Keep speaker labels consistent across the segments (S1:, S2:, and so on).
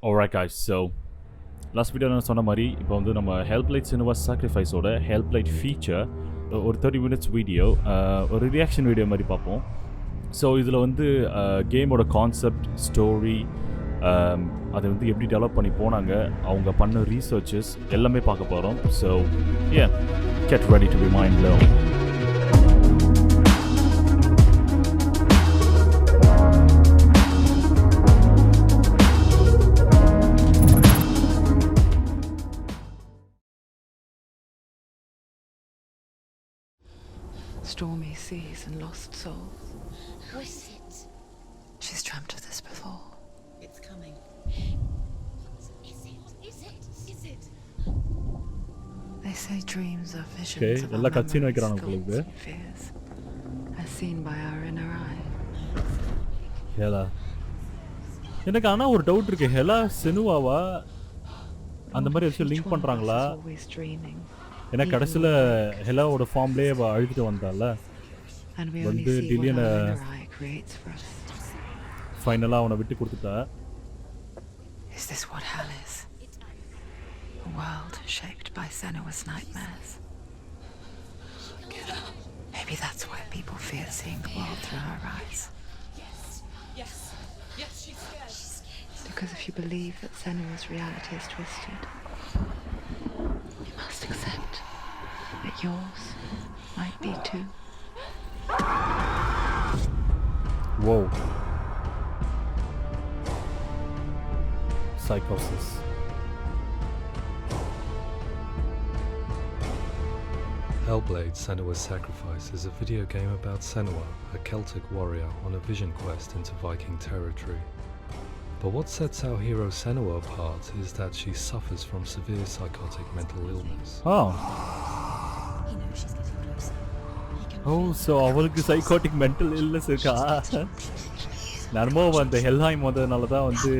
S1: Alright guys, so last video நான் சொன்ன மாதிரி இப்போ வந்து நம்ம Hellblade Senua's ஓட Hellblade Feature ஒரு 30 minutes வீடியோ ஒரு ரியாக்ஷன் வீடியோ மாதிரி பார்ப்போம். ஸோ இதில் வந்து கேமோட கான்செப்ட் ஸ்டோரி அதை வந்து எப்படி டெவலப் பண்ணி போனாங்க, அவங்க பண்ண ரீசர்ச்சஸ் எல்லாமே பார்க்க போகிறோம். So get ready to be mind blown.
S2: Stormy seas and lost souls.
S3: Who is it?
S2: She's dreamt of this before.
S3: It's coming. Is it? Is it? Is it?
S2: They say dreams are visions
S1: Okay,
S2: of
S1: எல்லா
S2: our
S1: கட்சியும்
S2: memories,
S1: வைக்கிறாங்க
S2: thoughts
S1: உங்களுக்கு.
S2: and fears, as seen by our inner eye.
S1: Hela, எனக்கு ஆனால் ஒரு doubt இருக்கு. Hela செனுவாவா அந்த மாதிரி வச்சு லிங்க் பண்ணுறாங்களா?
S2: Always dreaming.
S1: ஏன்னா கடைசியில் ஹெலாவோட ஃபார்ம்லேயே அழுதுட்டு வந்தால வந்து டில்லியனை ஃபைனலாக அவனை விட்டு கொடுத்துட்டா.
S2: Is this what hell is? A world shaped by Senua's nightmares. Maybe that's why people fear seeing the world through her eyes.
S3: Yes, she's scared.
S2: Because if you believe that Senua's reality is twisted, you must accept that yours might be too.
S1: Whoa. Psychosis.
S4: Hellblade Senua's Sacrifice is a video game about Senua, a Celtic warrior on a vision quest into Viking territory. But what sets our hero Senua apart is that she suffers from severe psychotic mental illness.
S1: Oh.
S3: He knows she's getting closer.
S1: So அவளுக்கு psychotic mental illness இருக்கா? நார்மலா வந்து ஹெல்ஹைம் வந்ததனால தான் வந்து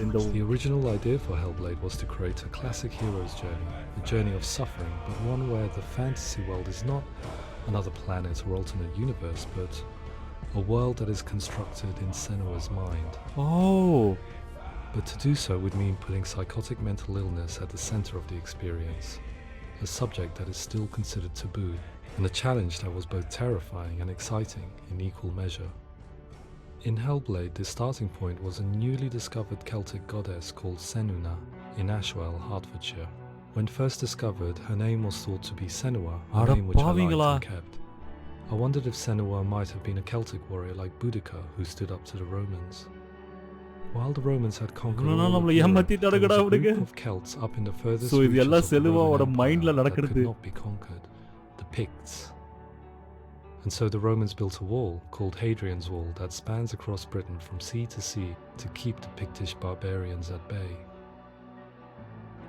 S1: இந்த
S4: The original idea for Hellblade was to create a classic hero's journey, a journey of suffering, but one where the fantasy world is not another planet or alternate universe, but a world that is constructed in Senua's mind.
S1: Oh.
S4: But to do so would mean putting psychotic mental illness at the center of the experience, a subject that is still considered taboo, and a challenge that was both terrifying and exciting in equal measure. In Hellblade, the starting point was a newly discovered Celtic goddess called Senua in Ashwell, Hertfordshire. When first discovered, her name was thought to be Senua, a name which I liked and kept. I wondered if Senua might have been a Celtic warrior like Boudica who stood up to the Romans. While the Romans had conquered all of Europe, there was a group of Celts up in the furthest reaches of the Roman Empire that could not be conquered, the Picts. And so the Romans built a wall, called Hadrian's Wall, that spans across Britain from sea to sea to keep the Pictish barbarians at bay.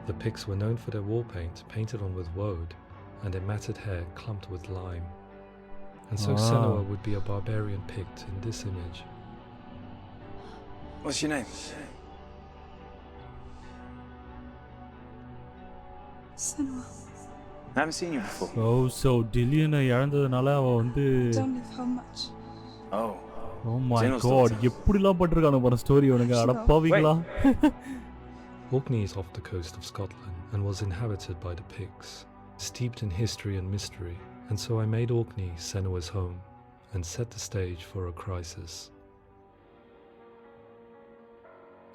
S4: The Picts were known for their war paint, painted on with woad, and their matted hair clumped with lime. And so Senua would be a barbarian Pict in this image.
S5: What's your name?
S6: Senua.
S5: I haven't seen you before.
S1: Oh, so Dilliana இறந்ததனால அவ வந்து
S6: Don't live how much?
S5: Oh.
S1: Oh my
S5: Zeno's
S1: god,
S5: daughter.
S1: எப்படிலாம் பட்டிருக்கானு பாரு story உனக்கு. அடப்பாவீங்களா?
S4: Orkney is off the coast of Scotland and was inhabited by the Picts, steeped in history and mystery, and so I made Orkney Senua's home and set the stage for a crisis.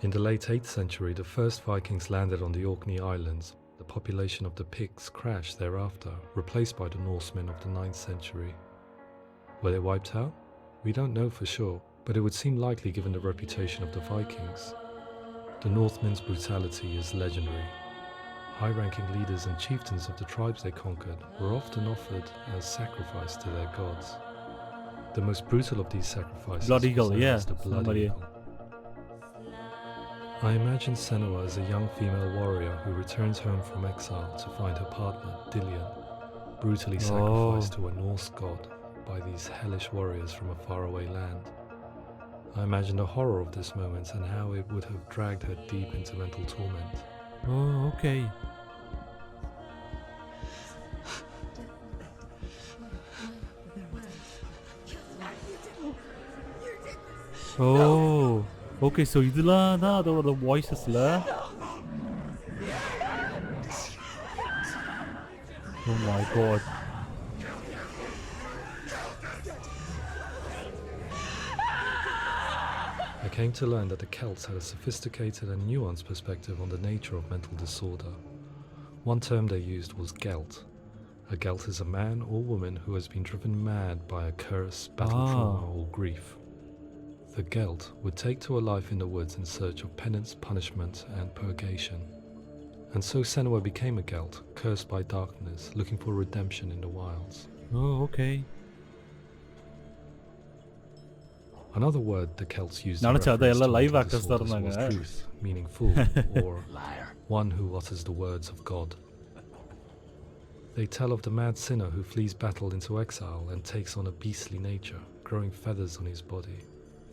S4: In the late 8th century, the first Vikings landed on the Orkney Islands. The population of the Picts crashed thereafter, replaced by the Norsemen of the 9th century. Were they wiped out? We don't know for sure, but it would seem likely given the reputation of the Vikings. The Northmen's brutality is legendary. High-ranking leaders and chieftains of the tribes they conquered were often offered as sacrifice to their gods. The most brutal of these sacrifices
S1: Blood eagle,
S4: was known
S1: yeah,
S4: as the blood
S1: somebody.
S4: eagle. I imagine Senua as a young female warrior who returns home from exile to find her partner, Dillian, brutally sacrificed to a Norse god by these hellish warriors from a faraway land. I imagine the horror of this moment and how it would have dragged her deep into mental torment.
S1: Oh, okay. Oh. Okay so இதெல்லாம் தான் அதோட வாய்ஸஸில். Oh my god.
S4: I came to learn that the Celts had a sophisticated and nuanced perspective on the nature of mental disorder. One term they used was gelt. A gelt is a man or woman who has been driven mad by a curse, battle trauma, or grief. The gelt would take to a life in the woods in search of penance, punishment, and purgation. And so Senua became a gelt, cursed by darkness, looking for redemption in the wilds.
S1: Oh, okay.
S4: Another word the Celts used to
S1: நினச்சா
S4: reference
S1: அதெல்லாம்
S4: to
S1: live
S4: mental
S1: actors தான்
S4: disorders
S1: இருந்தாங்க.
S4: was truth, meaning fool, or one who utters the words of God. They tell of the mad sinner who flees battle into exile and takes on a beastly nature, growing feathers on his body.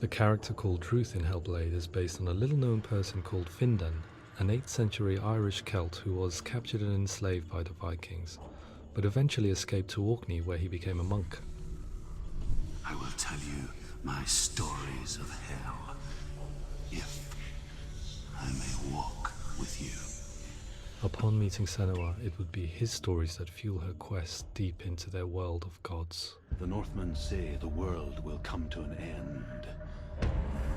S4: The character called Ruth in Hellblade is based on a little-known person called Findan, an 8th century Irish Celt who was captured and enslaved by the Vikings, but eventually escaped to Orkney where he became a monk.
S7: I will tell you my stories of hell, if I may walk with you.
S4: Upon meeting Senua, it would be his stories that fuel her quest deep into their world of gods.
S7: The Northmen say the world will come to an end.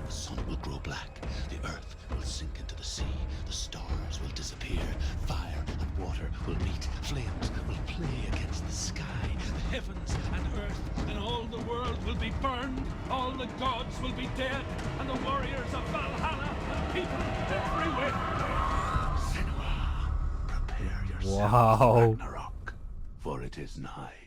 S7: The sun will grow black, the earth will sink into the sea, the stars will disappear, fire and water will meet, flames will play against the sky, the heavens and earth and all the world will be burned, all the gods will be dead, and the warriors of Valhalla and people everywhere. Senua, prepare yourself for Ragnarok, for it is nigh.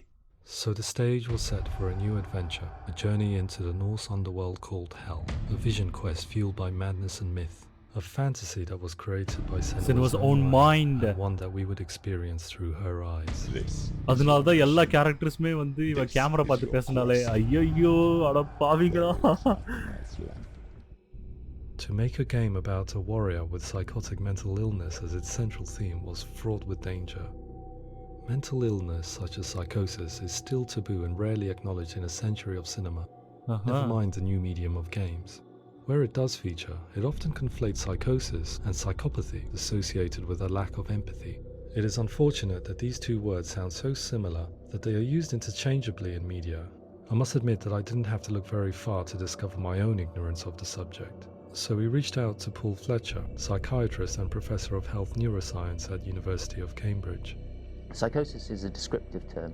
S4: So the stage was set for a new adventure, a journey into the Norse underworld called Hell, a vision quest fueled by madness and myth, a fantasy that was created by
S1: Senua's own mind,
S4: and one that we would experience through her eyes.
S1: அதனால தான் எல்லா கேரக்டர்ஸுமே வந்து இவன் camera பார்த்து பேசினாலே ஐயோ அட பாவிங்களா.
S4: To make a game about a warrior with psychotic mental illness as its central theme was fraught with danger. Mental illness such as psychosis is still taboo and rarely acknowledged in a century of cinema, never mind the new medium of games. Where it does feature, it often conflates psychosis and psychopathy associated with a lack of empathy. It is unfortunate that these two words sound so similar that they are used interchangeably in media. I must admit that I didn't have to look very far to discover my own ignorance of the subject. So we reached out to Paul Fletcher, psychiatrist and professor of health neuroscience at University of Cambridge.
S8: Psychosis is a descriptive term,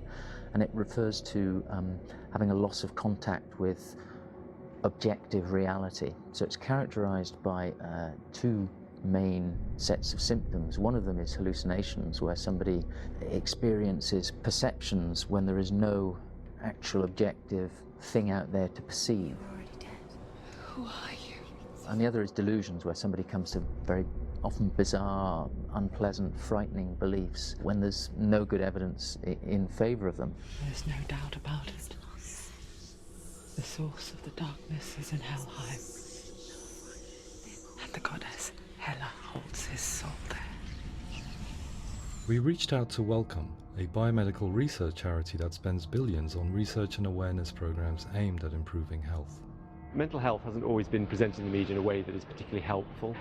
S8: and it refers to having a loss of contact with objective reality. So it's characterized by two main sets of symptoms. One of them is hallucinations, where somebody experiences perceptions when there is no actual objective thing out there to perceive.
S2: You're already dead. Who are you?
S8: And the other is delusions, where somebody comes to very often bizarre, unpleasant, frightening beliefs when there's no good evidence in favor of them.
S2: There's no doubt about it. The source of the darkness is in Helheim, and the goddess Hela holds his soul there.
S4: We reached out to Welcome, a biomedical research charity that spends billions on research and awareness programs aimed at improving health.
S9: Mental health hasn't always been presented in the media in a way that is particularly helpful.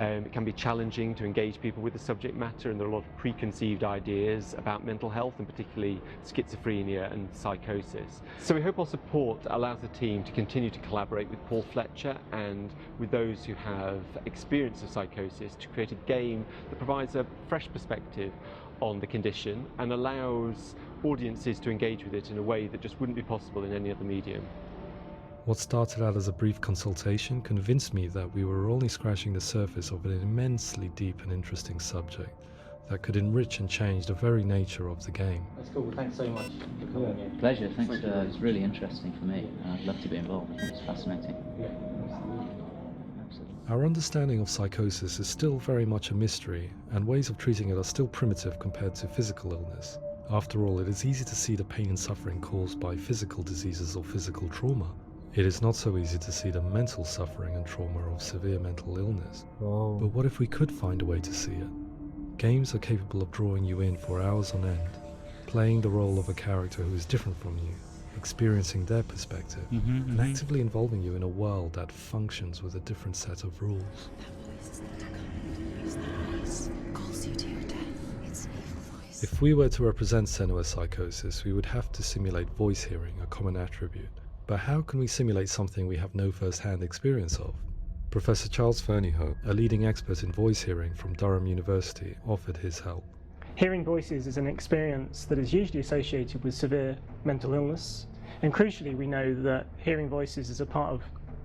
S9: It can be challenging to engage people with the subject matter, and there are a lot of preconceived ideas about mental health, and particularly schizophrenia and psychosis. So we hope our support allows the team to continue to collaborate with Paul Fletcher and with those who have experience of psychosis to create a game that provides a fresh perspective on the condition and allows audiences to engage with it in a way that just wouldn't be possible in any other medium.
S4: What started out as a brief consultation convinced me that we were only scratching the surface of an immensely deep and interesting subject that could enrich and change the very nature of the game.
S8: That's cool. Thanks so much for coming here. Pleasure. Thanks. It's really interesting for me. I'd love to be involved. I think it's fascinating. Absolutely.
S4: Our understanding of psychosis is still very much a mystery, and ways of treating it are still primitive compared to physical illness. After all, it is easy to see the pain and suffering caused by physical diseases or physical trauma. It is not so easy to see the mental suffering and trauma of severe mental illness.
S1: Oh.
S4: But what if we could find a way to see it? Games are capable of drawing you in for hours on end, playing the role of a character who is different from you, experiencing their perspective, and actively involving you in a world that functions with a different set of rules. If we were to represent Senua psychosis, we would have to simulate voice hearing, a common attribute. But how can we simulate something we have no first-hand experience of? Professor Charles Fernyhough, a leading expert in voice hearing from Durham University, offered his help.
S10: Hearing voices is an experience that is usually associated with severe mental illness, and crucially we know that hearing voices is a part of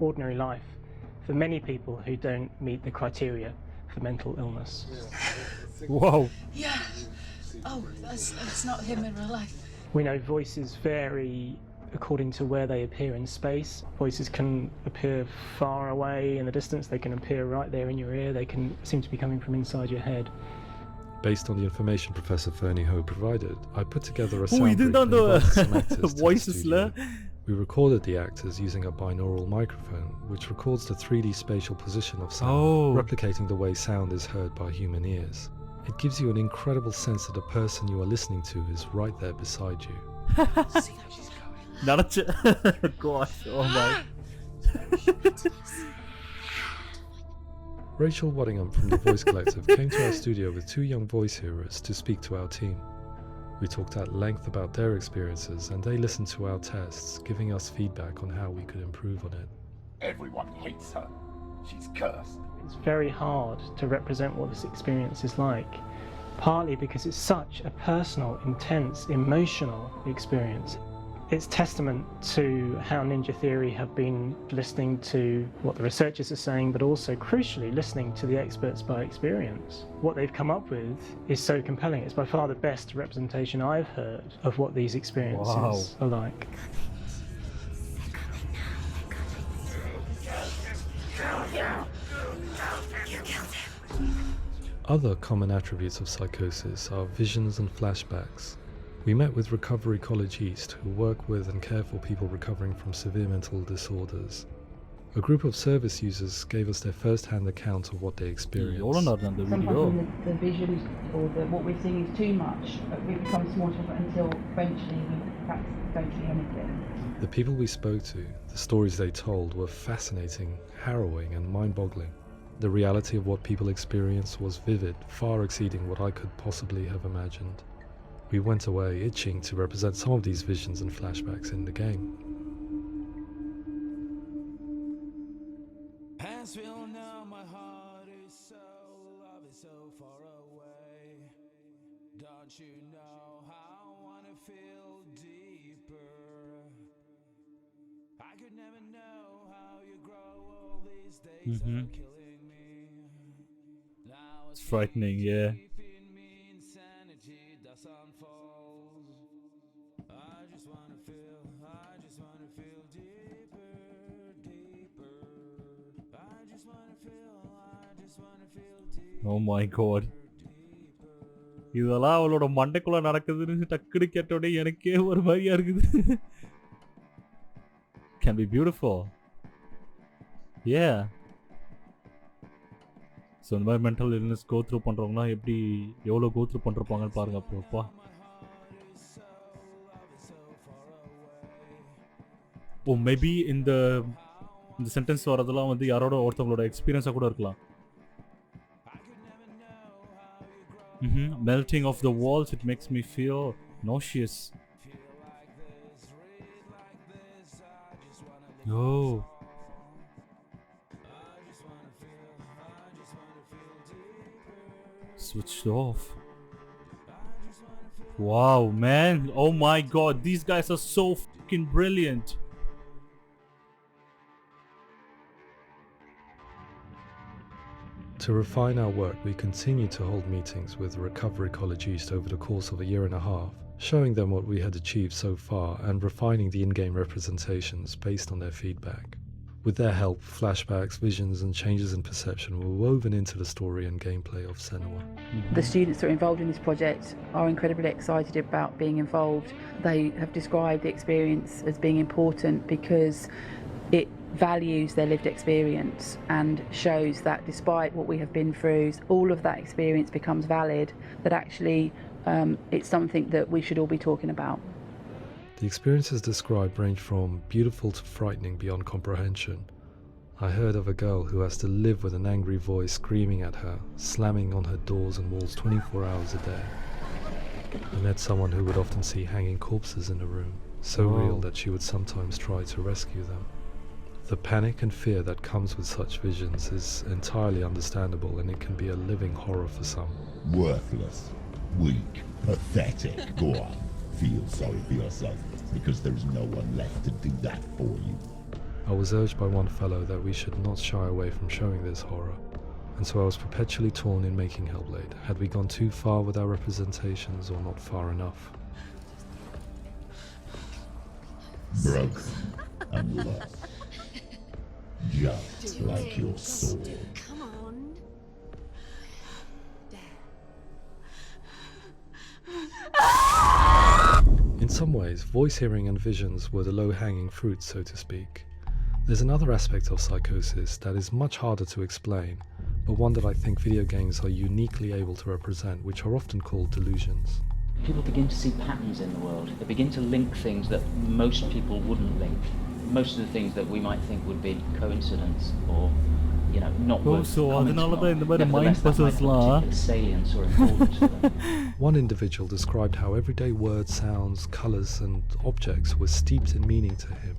S10: ordinary life for many people who don't meet the criteria for mental illness.
S1: Whoa.
S6: Yeah. Oh, that's not him in real life.
S10: We know voices vary according to where they appear in space. Voices can appear far away in the distance, they can appear right there in your ear, they can seem to be coming from inside your head.
S4: Based on the information Professor Fernyhough provided, I put together a
S1: Oh,
S4: sound brief and invited some actors to the
S1: voices
S4: studio. We recorded the actors using a binaural microphone, which records the 3D spatial position of sound, replicating the way sound is heard by human ears. It gives you an incredible sense that the person you are listening to is right there beside you.
S1: Gosh, oh my.
S4: Rachel Waddingham from the Voice Collective came to our studio with 2 young voice hearers to speak to our team. We talked at length about their experiences and they listened to our tests, giving us feedback on how we could improve on it.
S11: Everyone hates her. She's cursed.
S10: It's very hard to represent what this experience is like, partly because it's such a personal, intense, emotional experience. It's testament to how Ninja Theory have been listening to what the researchers are saying, but also crucially listening to the experts by experience. What they've come up with is so compelling. It's by far the best representation I've heard of what these experiences are like.
S4: Other common attributes of psychosis are visions and flashbacks. We met with Recovery College East, who work with and care for people recovering from severe mental disorders. A group of service users gave us their first-hand account of what they experienced.
S12: Sometimes the visions or what we're seeing is too much, but it becomes more difficult until eventually we perhaps don't see anything.
S4: The people we spoke to, the stories they told, were fascinating, harrowing and mind-boggling. The reality of what people experienced was vivid, far exceeding what I could possibly have imagined. We went away itching to represent some of these visions and flashbacks in the game.
S13: Don't you know how I wanna feel deeper? I could never know how you grow all these days are killing me. Now
S1: it's frightening, yeah. Oh my god. இதெல்லாம் அவளோட மண்டைக்குள்ள நடக்குதுன்னு டக்குனு கேட்டோடே எனக்கே ஒரு மாதிரியா இருக்குது. Can be beautiful. Yeah. So இந்த மாதிரி மென்டல் இல்னஸ் கோ த்ரூ பண்றவங்கலாம் எப்படி எவ்வளோ கோ த்ரூ பண்றப்பாங்கன்னு பாருங்க அப்பப்பா. ஓ மேபி இந்த சென்டென்ஸ் வரதெல்லாம் வந்து யாரோட ஒருத்தவங்களோட எக்ஸ்பீரியன்ஸாக கூட இருக்கலாம். Melting of the walls, it makes me feel nauseous. Oh. Switched off. Wow, man. Oh my god, these guys are so fucking brilliant.
S4: To refine our work, we continue to hold meetings with Recovery College East over the course of a year and a half, showing them what we had achieved so far and refining the in-game representations based on their feedback. With their help, flashbacks, visions and changes in perception were woven into the story and gameplay of Senua.
S12: The students that are involved in this project are incredibly excited about being involved. They have described the experience as being important because it values their lived experience and shows that despite what we have been through, all of that experience becomes valid, that actually it's something that we should all be talking about.
S4: The experiences described range from beautiful to frightening beyond comprehension. I heard of a girl who has to live with an angry voice screaming at her, slamming on her doors and walls 24 hours a day. I met someone who would often see hanging corpses in a room, so real that she would sometimes try to rescue them. The panic and fear that comes with such visions is entirely understandable, and it can be a living horror for some.
S11: Worthless, weak, pathetic. Go on, feel sorry for yourself, because there's no one left to do that for you.
S4: I was urged by one fellow that we should not shy away from showing this horror, and so I was perpetually torn in making Hellblade. Had we gone too far with our representations, or not far enough?
S11: Broken and lost. Just like your soul.
S3: Come on.
S4: In some ways, voice hearing and visions were the low-hanging fruit, so to speak. There's another aspect of psychosis that is much harder to explain, but one that I think video games are uniquely able to represent, which are often called delusions.
S8: People begin to see patterns in the world. They begin to link things that most people wouldn't link. Most of the things that we might think would be coincidence or, not worth commenting on. Nevertheless, that might have particular salience or importance to them.
S4: One individual described how everyday words, sounds, colours and objects were steeped in meaning to him,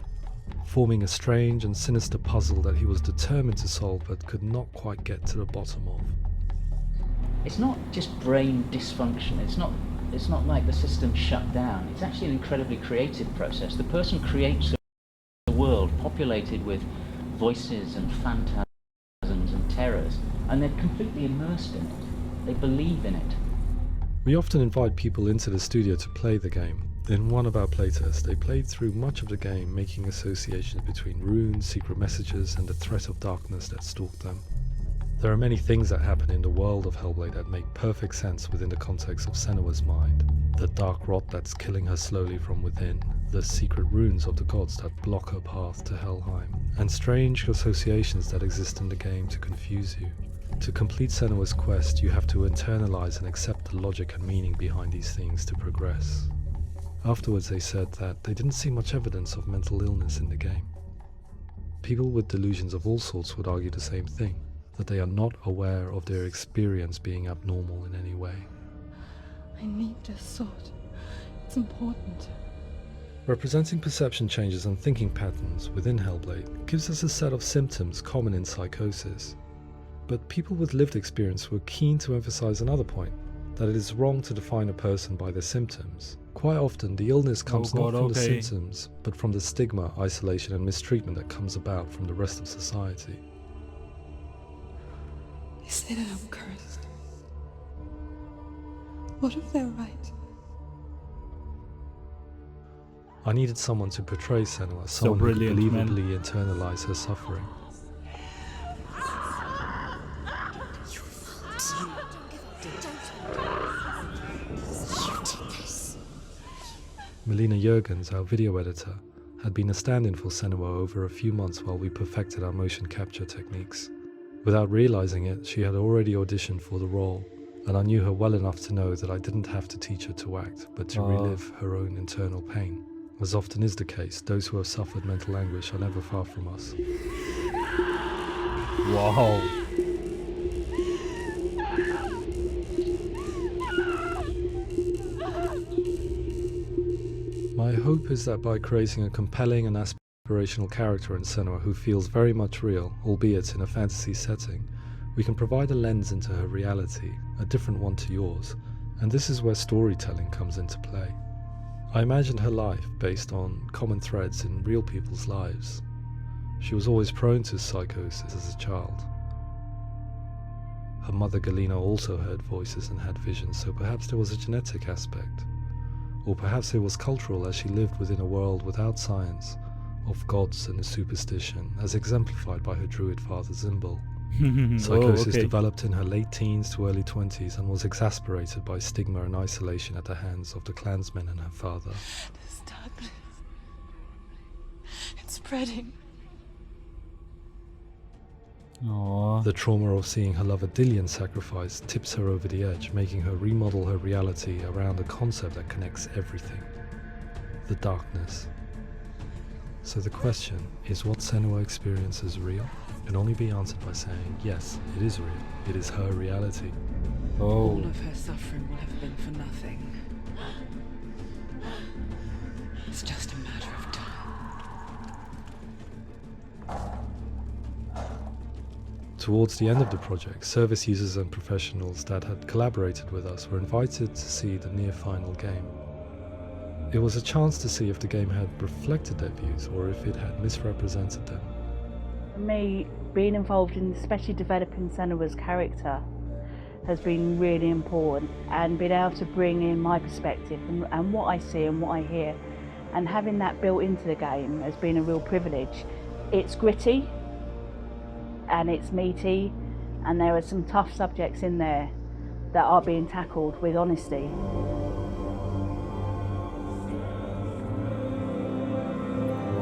S4: forming a strange and sinister puzzle that he was determined to solve but could not quite get to the bottom of.
S8: It's not just brain dysfunction. It's not like the system shut down. It's actually an incredibly creative process. The person creates a world populated with voices and phantasms and terrors, and they're completely immersed in it. They believe in it.
S4: We often invite people into the studio to play the game. In one of our playtests, they played through much of the game, making associations between runes, secret messages, and the threat of darkness that stalked them. There are many things that happen in the world of Hellblade that make perfect sense within the context of Senua's mind. The dark rot that's killing her slowly from within, the secret runes of the gods that block her path to Helheim, and strange associations that exist in the game to confuse you. To complete Senua's quest, you have to internalize and accept the logic and meaning behind these things to progress. Afterwards, they said that they didn't see much evidence of mental illness in the game. People with delusions of all sorts would argue the same thing, that they are not aware of their experience being abnormal in any way.
S6: I need this sword. It's important.
S4: Representing perception changes and thinking patterns within Hellblade gives us a set of symptoms common in psychosis. But people with lived experience were keen to emphasize another point, that it is wrong to define a person by their symptoms. Quite often, the illness comes not from the symptoms, but from the stigma, isolation and mistreatment that comes about from the rest of society.
S6: They say that I'm cursed. What if they're right?
S4: I needed someone to portray Senua, someone who could believably internalize her suffering. Melina Jurgens, our video editor, had been a stand-in for Senua over a few months while we perfected our motion capture techniques. Without realizing it, she had already auditioned for the role, and I knew her well enough to know that I didn't have to teach her to act, but to relive her own internal pain. As often is the case, those who have suffered mental anguish are never far from us.
S1: Wow.
S4: My hope is that by creating a compelling and aspirational character in Senua who feels very much real, albeit in a fantasy setting, we can provide a lens into her reality, a different one to yours, and this is where storytelling comes into play. I imagined her life based on common threads in real people's lives. She was always prone to psychosis as a child. Her mother Galina also heard voices and had visions, so perhaps there was a genetic aspect. Or perhaps it was cultural, as she lived within a world without science, of gods and a superstition, as exemplified by her druid father Zimbal. Psychosis developed in her late teens to early 20s and was exacerbated by stigma and isolation at the hands of the clansmen and her father.
S6: This darkness. It's spreading.
S1: Aww.
S4: The trauma of seeing her lover Dillion sacrificed tips her over the edge, making her remodel her reality around a concept that connects everything. the darkness. So the question is, what Senua experiences real? Can only be answered by saying, yes, it is real. It is her reality.
S2: All of her suffering will have been for nothing. It's just a matter of time.
S4: Towards the end of the project, service users and professionals that had collaborated with us were invited to see the near-final game. It was a chance to see if the game had reflected their views or if it had misrepresented them.
S12: For me, being involved in especially developing Senua's character has been really important, and being able to bring in my perspective and what I see and what I hear, and having that built into the game has been a real privilege. It's gritty and it's meaty, and there are some tough subjects in there that are being tackled with honesty.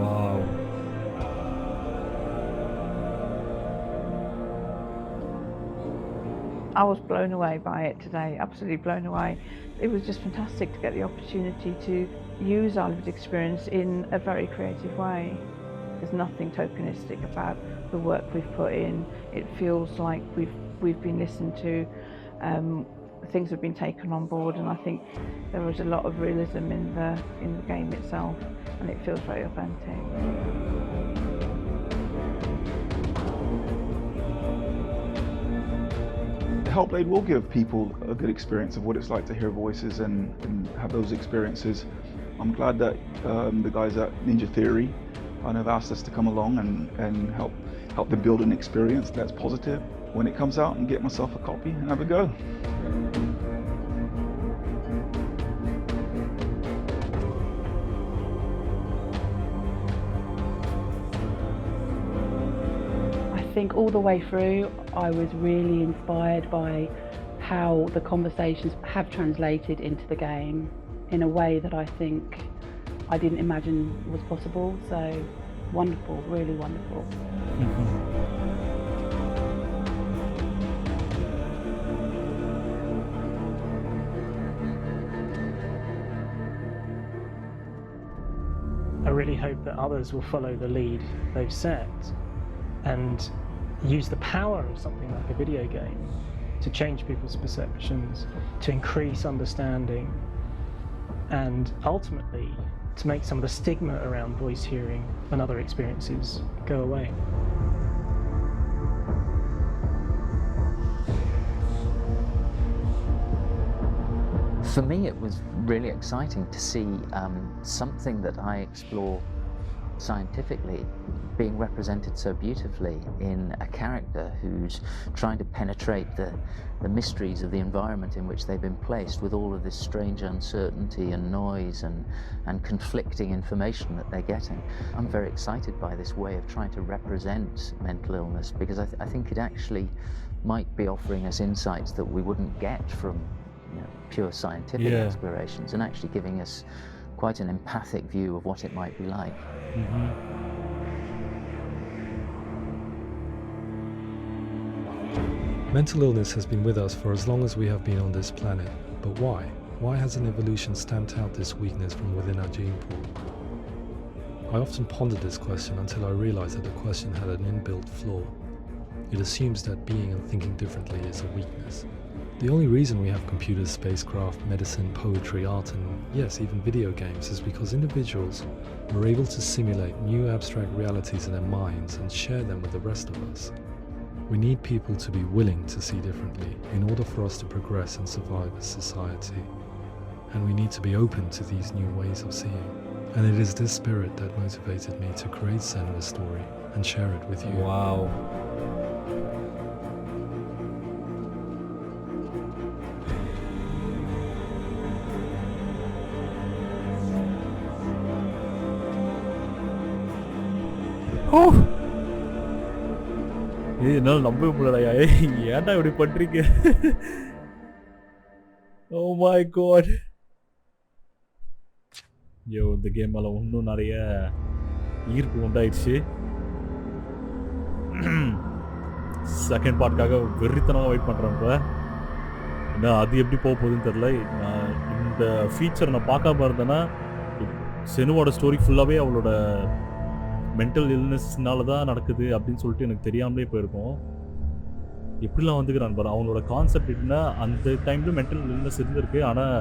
S1: Wow.
S12: I was blown away by it today, absolutely blown away. It was just fantastic to get the opportunity to use our lived experience in a very creative way. There's nothing tokenistic about the work we've put in. It feels like we've been listened to, things have been taken on board, and I think there was a lot of realism in the game itself, and it feels very authentic.
S14: Hellblade will give people a good experience of what it's like to hear voices and have those experiences. I'm glad that the guys at Ninja Theory have asked us to come along and help them build an experience that's positive when it comes out, and get myself a copy and have a go.
S12: I think all the way through I was really inspired by how the conversations have translated into the game in a way that I think I didn't imagine was possible. So wonderful, really wonderful.
S10: I really hope that others will follow the lead they've set and use the power of something like a video game to change people's perceptions, to increase understanding, and ultimately to make some of the stigma around voice hearing and other experiences go away.
S8: For me, it was really exciting to see something that I explore scientifically being represented so beautifully in a character who's trying to penetrate the mysteries of the environment in which they've been placed, with all of this strange uncertainty and noise and conflicting information that they're getting. I'm very excited by this way of trying to represent mental illness, because I think it actually might be offering us insights that we wouldn't get from pure scientific explorations, and actually giving us quite an empathic view of what it might be like.
S4: Mental illness has been with us for as long as we have been on this planet, but why? Why hasn't evolution stamped out this weakness from within our gene pool? I often pondered this question until I realized that the question had an inbuilt flaw. It assumes that being and thinking differently is a weakness. The only reason we have computers, spacecraft, medicine, poetry, art, and yes, even video games is because individuals were able to simulate new abstract realities in their minds and share them with the rest of us. We need people to be willing to see differently in order for us to progress and survive as society. And we need to be open to these new ways of seeing. And it is this spirit that motivated me to create Senua's story and share it with you.
S1: Wow. என்னால் நம்பவே முடியலையா, ஏன்டா இப்படி பண்றீங்க? Oh my god. இந்த game மேல இன்னும் நிறைய ஈர்ப்பு உண்டாயிடுச்சு. செகண்ட் பார்ட்காக வெறித்தனமாக வெயிட் பண்ணுறேன். இப்போ ஏன்னா அது எப்படி போக போகுதுன்னு தெரில. நான் இந்த ஃபீச்சர் நான் பார்க்காம இருந்தேன்னா செனுவோட ஸ்டோரி ஃபுல்லாகவே அவளோட மென்டல் இல்னஸ்னால தான் நடக்குது அப்படின்னு சொல்லிட்டு எனக்கு தெரியாமலே போயிருக்கோம். எப்படிலாம் வந்துக்கிறான் பாரு. அவங்களோட கான்செப்ட் எப்படின்னா, அந்த டைமில் மென்டல் இல்னஸ் இருந்திருக்கு, ஆனால்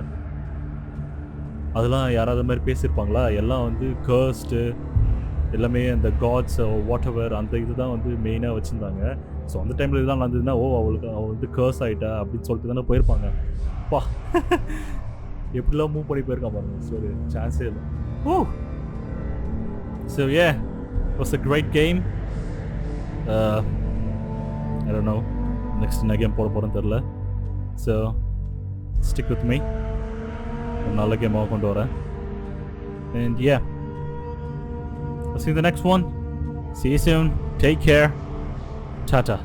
S1: அதெல்லாம் யாராவது மாதிரி பேசியிருப்பாங்களா? எல்லாம் வந்து கர்ஸ்டு எல்லாமே அந்த காட்ஸ் வாட் எவர் அந்த இது தான் வந்து மெயினாக வச்சுருந்தாங்க. ஸோ அந்த டைமில் இதெல்லாம் நடந்ததுன்னா, அவள் வந்து கர்ஸ் ஆகிட்டா அப்படின்னு சொல்லிட்டு தானே போயிருப்பாங்க. பா எப்படிலாம் மூவ் பண்ணி போயிருக்கான் பாருங்க. ஸோ சான்ஸே இல்லை. ஓ so it was a great game. I don't know next என்ன கேம் போட போகிறேன்னு தெரில. So stick with me. ஒரு நல்ல கேமாக கொண்டு வரேன். And yeah, I'll see you in the next one. See you soon. Take care. Ta-ta.